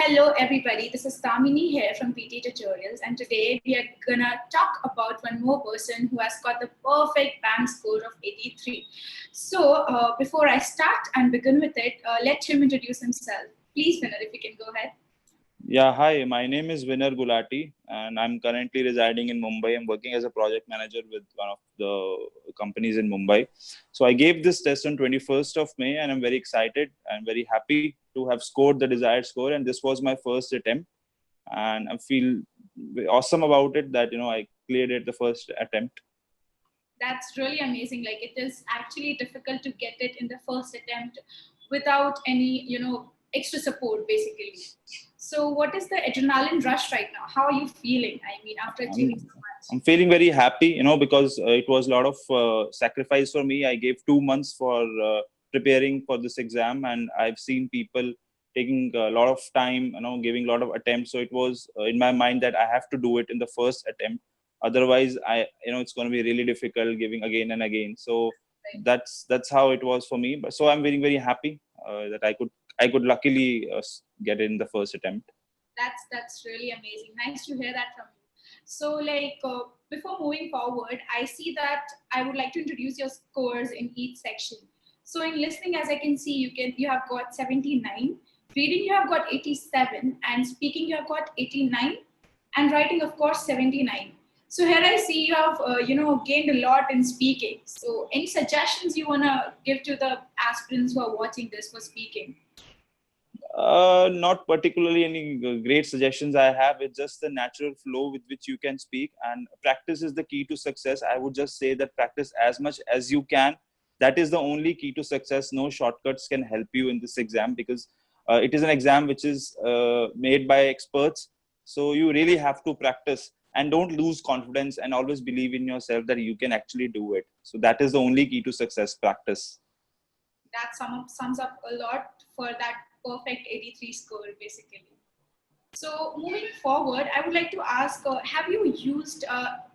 Hello everybody, this is Tamini here from PT Tutorials, and today we are gonna talk about one more person who has got the perfect bank score of 83. So before I start and begin with it, let him introduce himself. Please, Vinod, if you can go ahead. Yeah, hi, my name is Vinay Gulati and I'm currently residing in Mumbai. I'm working as a project manager with one of the companies in Mumbai. So I gave this test on 21st of May and I'm very excited and very happy to have scored the desired score. And this was my first attempt and I feel awesome about it that, I cleared it the first attempt. That's really amazing. Like, it is actually difficult to get it in the first attempt without any, extra support, basically. So what is the adrenaline rush right now? How are you feeling? I mean, after achieving so much? I'm feeling very happy, because it was a lot of sacrifice for me. I gave 2 months for preparing for this exam, and I've seen people taking a lot of time, giving a lot of attempts. So it was in my mind that I have to do it in the first attempt. Otherwise, it's going to be really difficult giving again and again. So that's how it was for me. But so I'm very, very happy that I could luckily get in the first attempt. That's really amazing. Nice to hear that from you. So, before moving forward, I see that I would like to introduce your scores in each section. So, in listening, as I can see, you have got 79. Reading, you have got 87, and speaking, you have got 89, and writing, of course, 79. So here I see you have gained a lot in speaking. So any suggestions you wanna give to the aspirants who are watching this for speaking? Not particularly any great suggestions I have. It's just the natural flow with which you can speak, and practice is the key to success. I would just say that practice as much as you can. That is the only key to success. No shortcuts can help you in this exam because it is an exam which is made by experts. So you really have to practice and don't lose confidence and always believe in yourself that you can actually do it. So that is the only key to success, practice. That sums up a lot for that perfect 83 score, basically. So moving forward, I would like to ask, have you used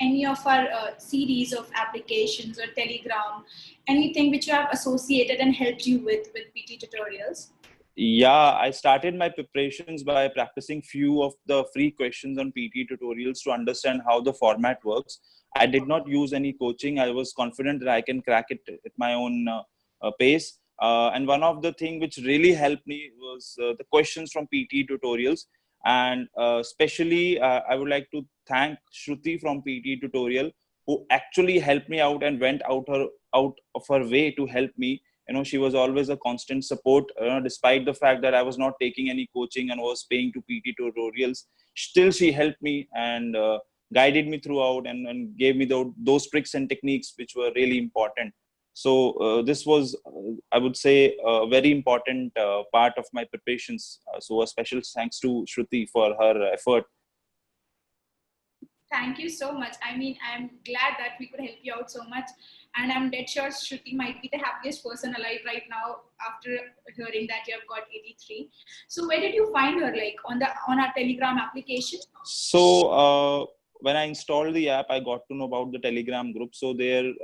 any of our series of applications or Telegram, anything which you have associated and helped you with PT Tutorials? Yeah, I started my preparations by practicing few of the free questions on PT Tutorials to understand how the format works. I did not use any coaching. I was confident that I can crack it at my own pace. And one of the things which really helped me was the questions from PT Tutorials. And especially, I would like to thank Shruti from PT Tutorial, who actually helped me out and went out of her way to help me. She was always a constant support, despite the fact that I was not taking any coaching and was paying to PT Tutorials. Still, she helped me and guided me throughout and gave me those tricks and techniques which were really important. So this was, I would say, a very important part of my preparations. So a special thanks to Shruti for her effort. Thank you so much. I mean, I'm glad that we could help you out so much. And I'm dead sure Shruti might be the happiest person alive right now after hearing that you have got 83. So where did you find her, like on our Telegram application? So when I installed the app, I got to know about the Telegram group. So there,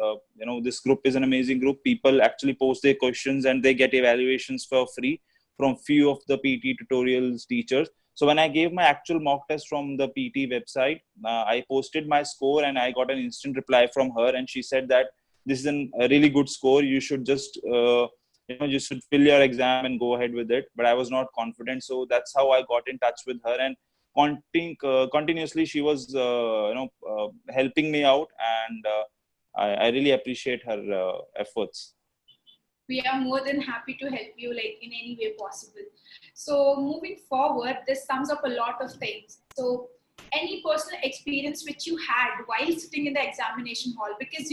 this group is an amazing group. People actually post their questions and they get evaluations for free from few of the PT Tutorials teachers. So when I gave my actual mock test from the PT website, I posted my score and I got an instant reply from her. And she said that this is a really good score. You should just, you should fill your exam and go ahead with it. But I was not confident. So that's how I got in touch with her. And continuously, she was, helping me out. And I really appreciate her efforts. We are more than happy to help you like in any way possible. So moving forward, this sums up a lot of things. So any personal experience which you had while sitting in the examination hall, because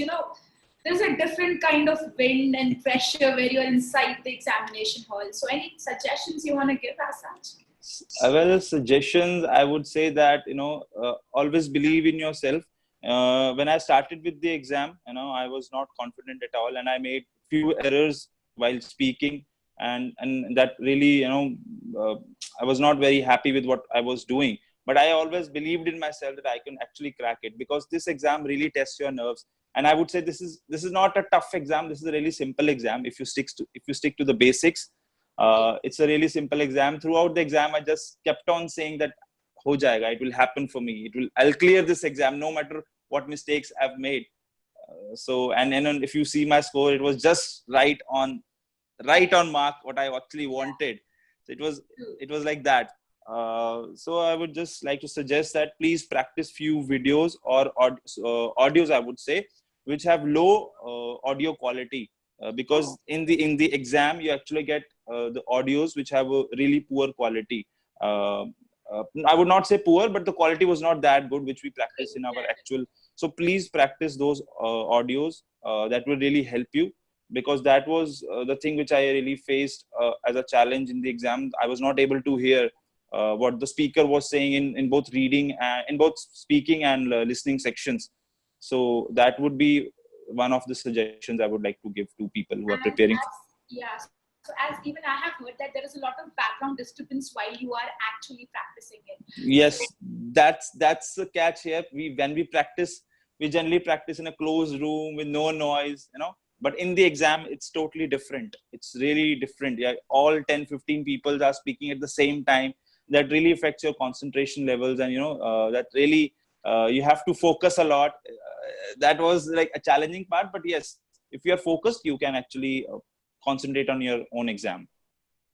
there's a different kind of wind and pressure where you're inside the examination hall. So any suggestions you want to give as such? Well, suggestions, I would say that, always believe in yourself. When I started with the exam, I was not confident at all and I made few errors while speaking and that really, I was not very happy with what I was doing. But I always believed in myself that I can actually crack it because this exam really tests your nerves. And I would say this is not a tough exam. This is a really simple exam if you stick to the basics. It's a really simple exam. Throughout the exam, I just kept on saying that ho jayega, it will happen for me. I'll clear this exam no matter what mistakes I've made. And then if you see my score, it was just right on mark what I actually wanted. So it was like that. So I would just like to suggest that please practice few videos or audios, I would say, which have low audio quality, because in the exam you actually get the audios which have a really poor quality. I would not say poor, but the quality was not that good, which we practice in our actual. So please practice those audios. That will really help you, because that was the thing which I really faced as a challenge in the exam. I was not able to hear what the speaker was saying in both reading and in both speaking and listening sections. So that would be one of the suggestions I would like to give to people who are preparing. Yeah. So as even I have heard that there is a lot of background disturbance while you are actually practicing it. Yes, that's the catch here. When we practice, we generally practice in a closed room with no noise, But in the exam, it's totally different. It's really different. Yeah, all 10, 15 people are speaking at the same time. That really affects your concentration levels, and that really you have to focus a lot. That was like a challenging part, but yes, if you are focused, you can actually concentrate on your own exam.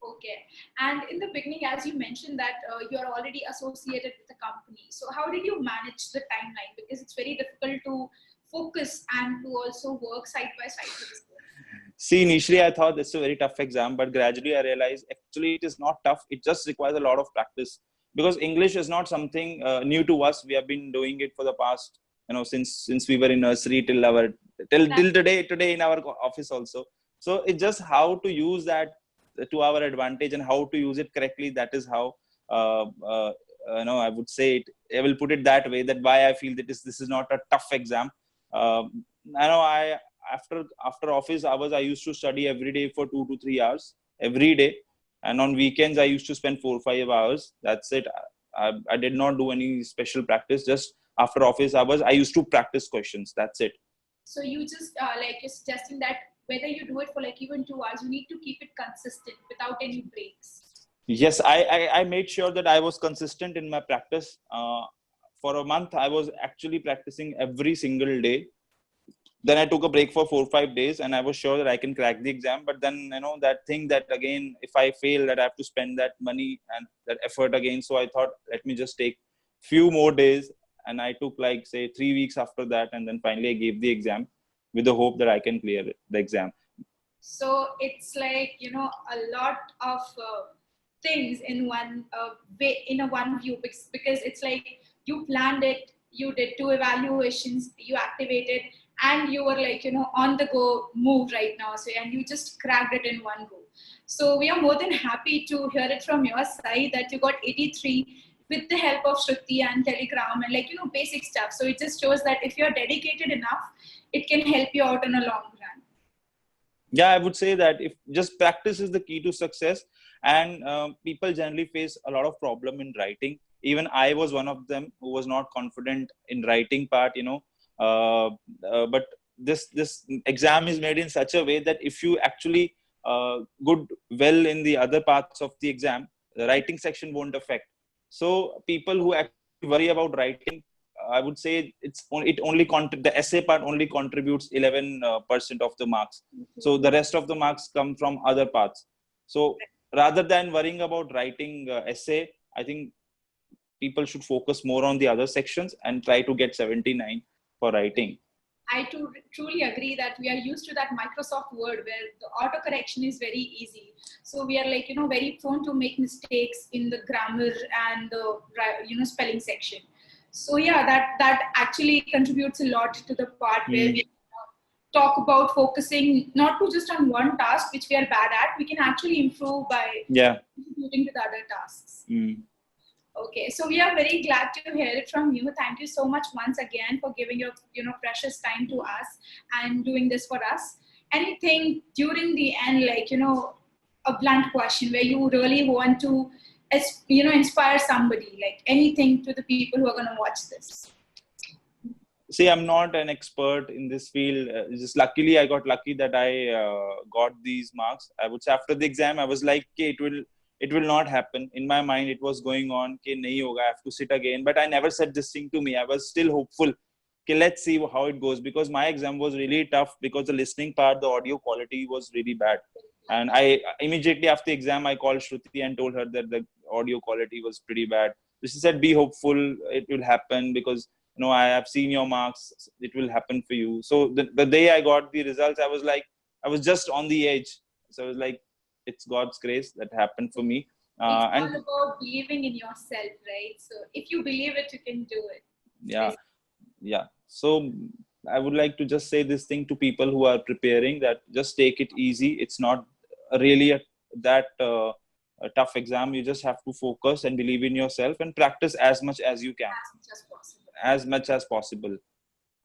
Okay. And in the beginning, as you mentioned that you are already associated with the company. So how did you manage the timeline? Because it's very difficult to focus and to also work side by side with this. See, initially I thought it's a very tough exam, but gradually I realized actually it is not tough. It just requires a lot of practice, because English is not something new to us. We have been doing it for the past, since we were in nursery till today in our office also. So it's just how to use that to our advantage and how to use it correctly. That is how I would say it. I will put it that way. That why I feel that this is not a tough exam. After office hours, I used to study every day for 2 to 3 hours every day, and on weekends I used to spend 4 or 5 hours. That's it. I did not do any special practice. Just after office hours, I used to practice questions. That's it. So you just you're suggesting that whether you do it for like even 2 hours, you need to keep it consistent without any breaks. Yes, I made sure that I was consistent in my practice. For a month, I was actually practicing every single day. Then I took a break for 4 or 5 days, and I was sure that I can crack the exam. But then, that thing that again, if I fail, that I have to spend that money and that effort again. So I thought, let me just take few more days. And I took like, say, 3 weeks after that. And then finally I gave the exam with the hope that I can clear the exam. So it's like, a lot of things in one way, in a one view, because it's like you planned it, you did 2 evaluations, you activated, and you were like, on the go move right now. So, and you just cracked it in one go. So we are more than happy to hear it from your side that you got 83 with the help of Shruti and Telegram and basic stuff. So it just shows that if you're dedicated enough, it can help you out in a long run. Yeah, I would say that if just practice is the key to success, and people generally face a lot of problem in writing. Even I was one of them who was not confident in writing part, but this exam is made in such a way that if you actually good well in the other parts of the exam, the writing section won't affect. So people who actually worry about writing, I would say the essay part only contributes 11% of the marks. So the rest of the marks come from other parts. So rather than worrying about writing essay, I think people should focus more on the other sections and try to get 79 for writing. I truly agree that we are used to that Microsoft Word where the autocorrection is very easy. So we are very prone to make mistakes in the grammar and the spelling section. So yeah, that actually contributes a lot to the part where we talk about focusing not to just on one task which we are bad at. We can actually improve by contributing to the other tasks. Okay, so we are very glad to hear it from you. Thank you so much once again for giving your precious time to us and doing this for us. Anything during the end, a blunt question where you really want to inspire somebody, like anything to the people who are going to watch this? See, I'm not an expert in this field. Just luckily, I got lucky that I got these marks. I would say after the exam, I was like, okay, it will not happen. In my mind, it was going on, okay, nahi hoga, I have to sit again. But I never said this thing to me. I was still hopeful. Okay, let's see how it goes, because my exam was really tough, because the listening part, the audio quality was really bad. And I immediately after the exam, I called Shruti and told her that the audio quality was pretty bad. So she said, be hopeful, it will happen, because I have seen your marks, it will happen for you. So the day I got the results, I was like, I was just on the edge. So I was like, it's God's grace that happened for me. It's all And about believing in yourself, right? So if you believe it, you can do it. yeah. So I would like to just say this thing to people who are preparing, that just take it easy. It's not really that a tough exam. You just have to focus and believe in yourself and practice as much as you can. As much as possible.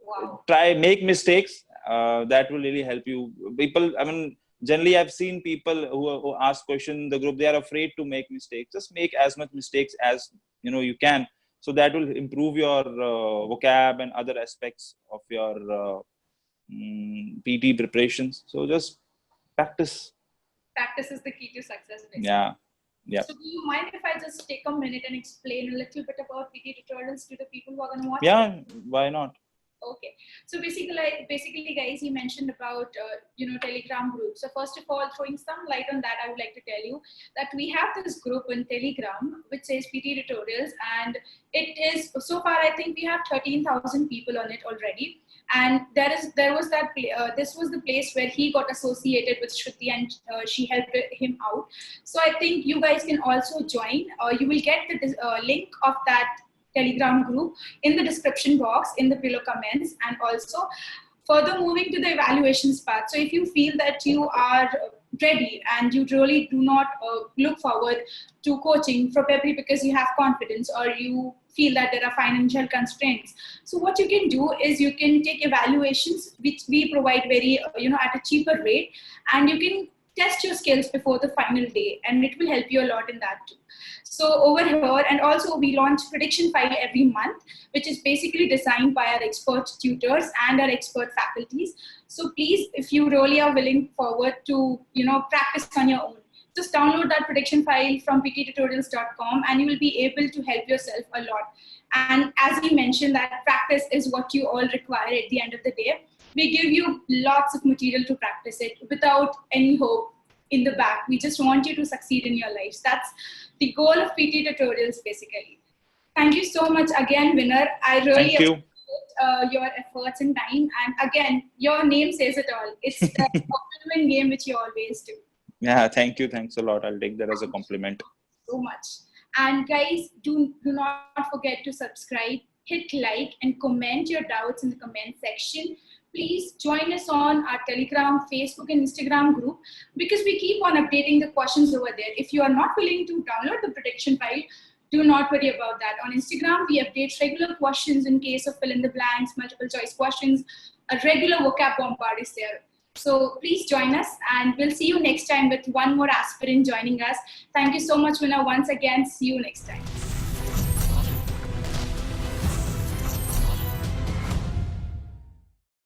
Wow. Try, make mistakes. That will really help you. People, I mean, generally I've seen people who ask questions in the group, they are afraid to make mistakes. Just make as much mistakes as you can. So that will improve your vocab and other aspects of your PT preparations. So just practice. Practice is the key to success, basically. Yeah. So do you mind if I just take a minute and explain a little bit about PT tutorials to the people who are going to watch? Yeah, why not? Okay. So basically, guys, you mentioned about Telegram group. So first of all, throwing some light on that, I would like to tell you that we have this group in Telegram which says PT tutorials, and it is so far I think we have 13,000 people on it already. And this was the place where he got associated with Shruti, and she helped him out. So I think you guys can also join. You will get the link of that Telegram group in the description box, in the below comments, and also further moving to the evaluations part. So if you feel that you are ready and you really do not look forward to coaching probably because you have confidence or you feel that there are financial constraints, so what you can do is you can take evaluations which we provide very at a cheaper rate, and you can test your skills before the final day, and it will help you a lot in that too. So over here, and also we launch prediction file every month, which is basically designed by our expert tutors and our expert faculties. So please, if you really are willing forward to practice on your own, just download that prediction file from pttutorials.com, and you will be able to help yourself a lot. And as we mentioned, that practice is what you all require at the end of the day. We give you lots of material to practice it without any hope in the back. We just want you to succeed in your lives. That's the goal of PT tutorials, basically. Thank you so much again, Winner. I really appreciate your efforts and time. And again, your name says it all. It's the compliment game which you always do. Yeah, thank you. Thanks a lot. I'll take that as a compliment. So much. And guys, do not forget to subscribe, hit like, and comment your doubts in the comment section. Please join us on our Telegram, Facebook, and Instagram group, because we keep on updating the questions over there. If you are not willing to download the prediction file, do not worry about that. On Instagram, we update regular questions in case of fill in the blanks, multiple choice questions. A regular vocab bombard is there. So please join us, and we'll see you next time with one more aspirant joining us. Thank you so much, Winner, once again. See you next time.